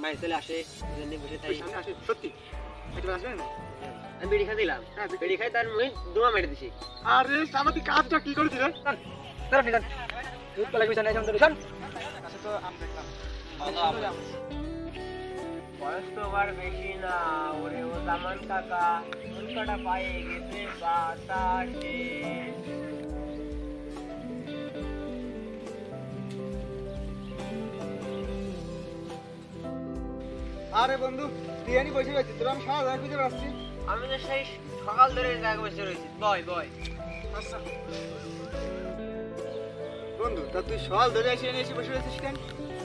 মায়ের ছেলে আসে জন্য বসে তাই সামনে আসে সত্যি এটা আসবে না আমি বিড়ি খাই দিলাম বিড়ি খাই তার মুই ধোঁয়া মেরে দিছি আরে সামাদি কাজটা কি করেছিস রে দাঁড়ান নিদান দুধ কলা বিছানা এসে আমাদের শোন আচ্ছা তো আম দেখলাম বয়স তো আর বেশি না ওরে ও দামান কাকা উল্কাটা পায়ে গেছে বাতাসে আরে বন্ধু বিরিয়ানি বসে গেছি তোরা আমি সারা খুঁজে বেড়াচ্ছি আমি তো সেই সকাল ধরে জায়গা বসে রয়েছি বয় বয় আচ্ছা বন্ধু তা তুই সকাল ধরে এসে বসে রয়েছিস কেন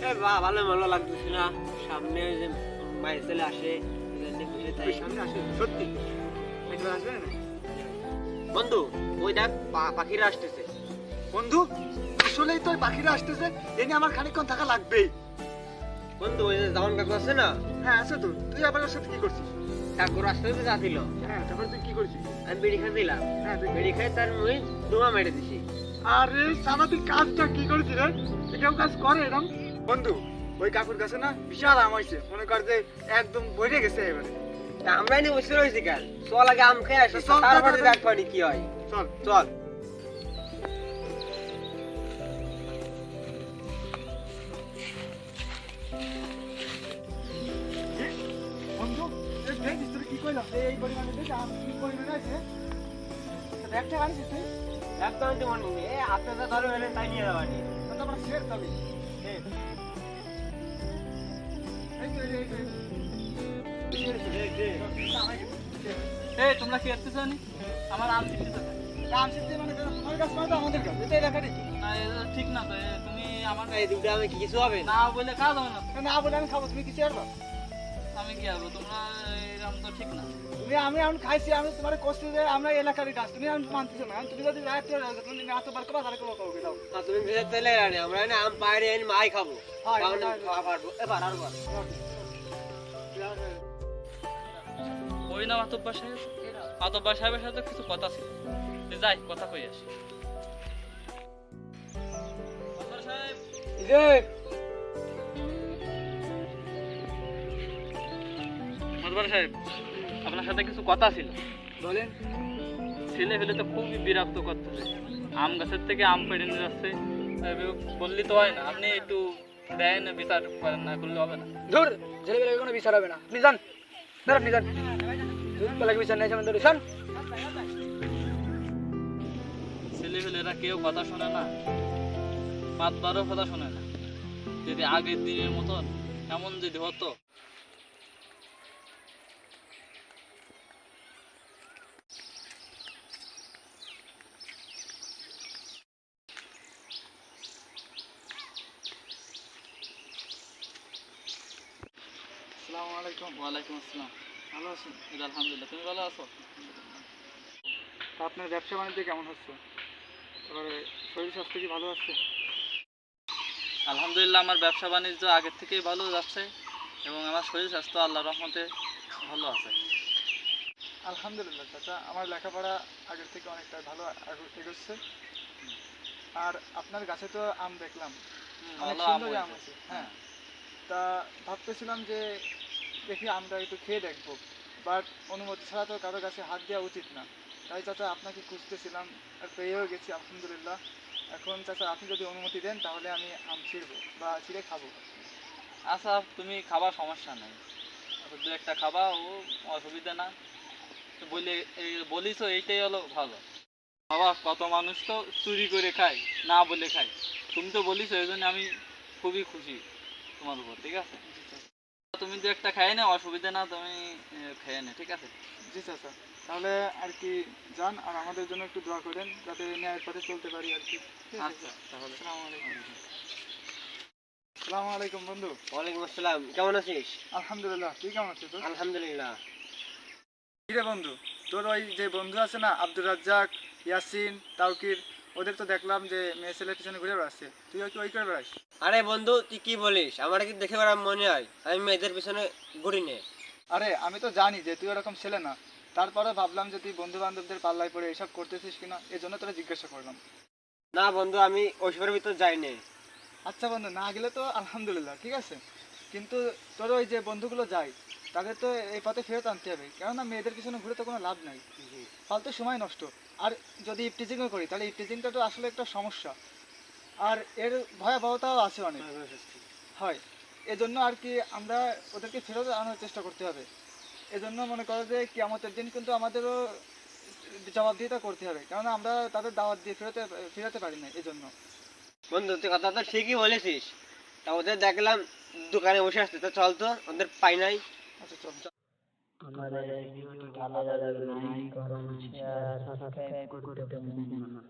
এ বাহ ভালো ভালো লাগতেছে না সামনে ওই যে মায়ের ছেলে আসে জন্য বসে তাই তুই সামনে আসে সত্যি এটা আসবে না বন্ধু ওই দেখ পাখিরা আসতেছে বন্ধু আসলেই তো পাখিরা আসতেছে এ নিয়ে আমার খানিকক্ষণ থাকা লাগবেই বন্ধু ওই যে দামান কাকু আছে না হ্যাঁ আছে তো তুই আবার ওর সাথে কি করছিস কাকু রাস্তায় তো যাচ্ছিল হ্যাঁ তারপরে তুই কি করছিস আমি বিড়ি খাই দিলাম হ্যাঁ তুই বিড়ি খাই তার মুই ধোঁয়া মেরে দিছি আরে সামাদি কাজটা কি করেছিস রে এটাও কাজ করে এরকম বন্ধু ওই কাকুর কাছে না বিশাল আম হয়েছে মনে কর যে একদম বইরে গেছে এবারে তা আমরা নিয়ে বসে রয়েছি কেন চল আগে আম খেয়ে আসি চল, তারপরে চল, দেখ পানি কি হয় চল চল বন্ধু এই দেখিস তুই কি কইলাম এই পরিমাণে দেখ আম কি পরিমাণে আছে একটা আনিস তুই একদম তো মনে নেই আপনাদের ধরে এলেন তাই নিয়ে যাবানি কত বড় শের তবে এই তো এই তো এই তোমরা কি করতেছ নি আমার আম দিতে আম সিদ্ধি মানে তোমার কাছে মানে আমাদের কাছে এটা এলাকারই না এটা ঠিক না তো তুমি আমার এই দুটো আমি কি কিছু হবে না বলে কাজ হবে না না বলে আমি খাবো তুমি কিছু আরবা আমি কি আসবো তোমরা এরকম তো ঠিক না তুমি আমি এখন খাইছি আমি তোমার কষ্ট যে আমরা এলাকারই গাছ তুমি আমি মানতেছো না তুমি যদি রাত তুমি এতবার কবা তাহলে কবা কবে দাও না তুমি ভেজে তেলে রানি আমরা না আম বাইরে এনে মাই খাবো হয়, কারণ হয়, খাওয়া পারবো এবার আরবার ওই না মাতব্বর সাহেব মাতব্বর সাহেবের সাথে কিছু কথা ছিল যে যাই কথা কই আসি মাতব্বর সাহেব যে মাতব্বর সাহেব আপনার সাথে কিছু কথা ছিল বলেন ছেলে ফেলে তো খুবই বিরক্ত করতেছে আম গাছের থেকে আম পেড়ে নিয়ে যাচ্ছে বললি তো হয় না আপনি একটু দেন বিচার করেন না করলে হবে না ধর ছেলেবেলে কোনো বিচার হবে না আপনি যান দাঁড়ান আপনি যান দুধ কলা বিচার নেই আমাদের শোন ছেলে ফেলেরা কেউ কথা শোনে না মাতবারও কথা শোনে না যদি আগের দিনের মতন এমন যদি হতো আসসালামু আলাইকুম ওয়ালাইকুম আসসালাম ভালো আছেন এই তো আলহামদুলিল্লাহ তুমি ভালো আছো তা আপনার ব্যবসা বাণিজ্য কেমন হচ্ছে এবারে শরীর স্বাস্থ্য কি ভালো আছে আলহামদুলিল্লাহ আমার ব্যবসা বাণিজ্য আগের থেকেই ভালো যাচ্ছে এবং আমার শরীর স্বাস্থ্য আল্লাহর রহমতে ভালো আছে আলহামদুলিল্লাহ চাচা আমার লেখাপড়া আগের থেকে অনেকটা ভালো এগোচ্ছে আর আপনার গাছে তো আম দেখলাম অনেক ভালো আম সুন্দর আম হয়েছে। আছে হ্যাঁ তা ভাবতেছিলাম যে দেখি আমটা একটু খেয়ে দেখবো বাট অনুমতি ছাড়া তো কারো কাছে হাত দেওয়া উচিত না তাই চাচা আপনাকে খুঁজতেছিলাম আর পেয়েও গেছি আলহামদুলিল্লাহ এখন চাচা আপনি যদি অনুমতি দেন তাহলে আমি আম ছিঁড়বো বা ছিঁড়ে খাবো আচ্ছা তুমি খাবার সমস্যা নেই দু একটা খাবা ও অসুবিধা না তো বলিস এইটাই হলো ভালো বাবা কত মানুষ তো চুরি করে খায় না বলে খায় তুমি তো বলিস ওই জন্য আমি খুবই খুশি তোমার উপর ঠিক আছে তুমি দু একটা খাই না অসুবিধা না তুমি খেয়ে নে ঠিক আছে জি চাচা তাহলে আর কি যান আর আমাদের জন্য একটু দোয়া করেন যাতে ন্যায়ের পথে চলতে পারি আর কি ঠিক আছে? আচ্ছা তাহলে আসসালামু আলাইকুম আসসালামু আলাইকুম বন্ধু ওয়ালাইকুম আসসালাম কেমন আছিস আলহামদুলিল্লাহ তুই কেমন আছিস তোর আলহামদুলিল্লাহ কিরে বন্ধু তোর ওই যে বন্ধু আছে না আব্দুর রাজ্জাক ইয়াসিন তাওকির ওদের তো দেখলাম যে মেয়ে ছেলের পিছনে ঘুরে বেড়াচ্ছে তুইও কি ওই করে বেড়াস আরে বন্ধু তুই কি বলিস আমার কি দেখে বেড়া মনে হয় আমি মেয়েদের পিছনে ঘুরি নে আরে আমি তো জানি যে তুই ওরকম ছেলে না তারপরে ভাবলাম যে তুই বন্ধু বান্ধবদের পাল্লায় পড়ে এসব করতেছিস কিনা এই জন্য তোরা জিজ্ঞাসা করলাম না বন্ধু আমি ওইসবের ভিতর যাই নে আচ্ছা বন্ধু না গেলে তো আলহামদুলিল্লাহ ঠিক আছে কিন্তু তোর ওই যে বন্ধুগুলো যায় তাদের তো এই পথে ফেরত আনতে হবে, কেননা মেয়েদের পিছনে ঘুরে তো কোনো লাভ নাই, ফালতু সময় নষ্ট। আর যদি ইপটিজিংও করি তাহলে ইপটিজিংটা তো আসলে একটা সমস্যা, আর এর ভয়াবহতাও আছে অনেক। হয় এজন্য আর কি আমরা ওদেরকে ফেরত আনার চেষ্টা করতে হবে। এজন্য মনে করো যে কিয়ামতের দিন কিন্তু আমাদেরও জবাবদিহিতা করতে হবে, কেননা আমরা তাদের দাওয়াত দিয়ে ফেরাতে পারি না। এজন্য বন্ধু তুই কথা তো ঠিকই বলেছিস, তা ওদের দেখলাম দোকানে বসে আসতে, তো চল তো ওদের পাই নাই। আচ্ছা চল। আমাদের ভিডিওটি ভালো লাগলে লাইক করুন, শেয়ার, সাবস্ক্রাইব করতে ভুলবেন না।